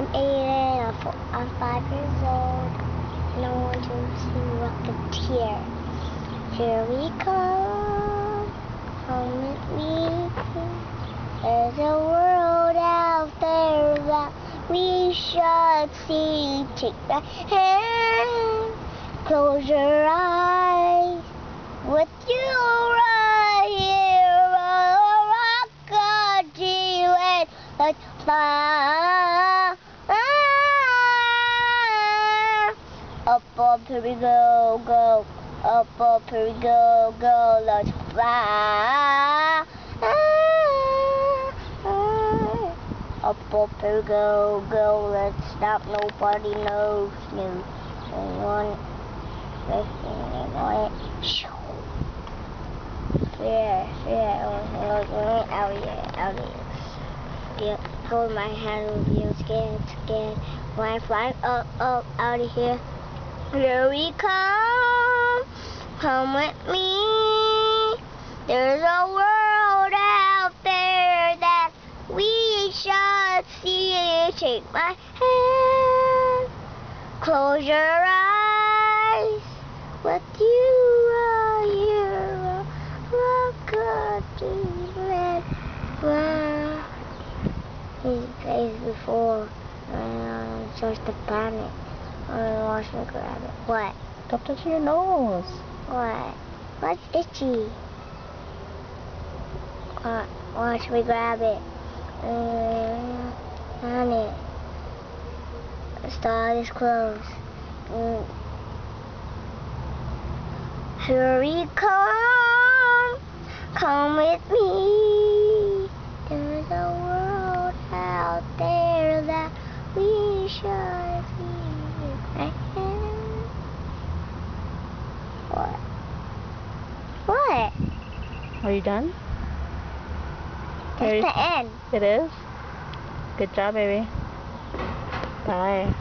I'm 8 and I'm 5 years old, and I want to see Rocketeer. Here we come with me. There's a world out there that we should see. Take my hand, close your eyes. With you right here, a Rocketeer, and let's fly. Up, here we go, go. Up, here we go, go. Let's fly. Up, here we go, go. Let's stop. Nobody knows. No one. Out here. Get hold my hand with you, scared. Flying up, out of here. Here we come with me. There's a world out there that we should see. Take my hand, close your eyes. With you right here, Rocketeer, fly. He's plays before, and starts to panic. Watch me grab it. What? Stop touching your nose. What? What's itchy? Watch me grab it. On it. The star is closed. Here we come with me. There's a world out there that we should see. What? Are you done? That's the end. It is? Good job, baby. Bye.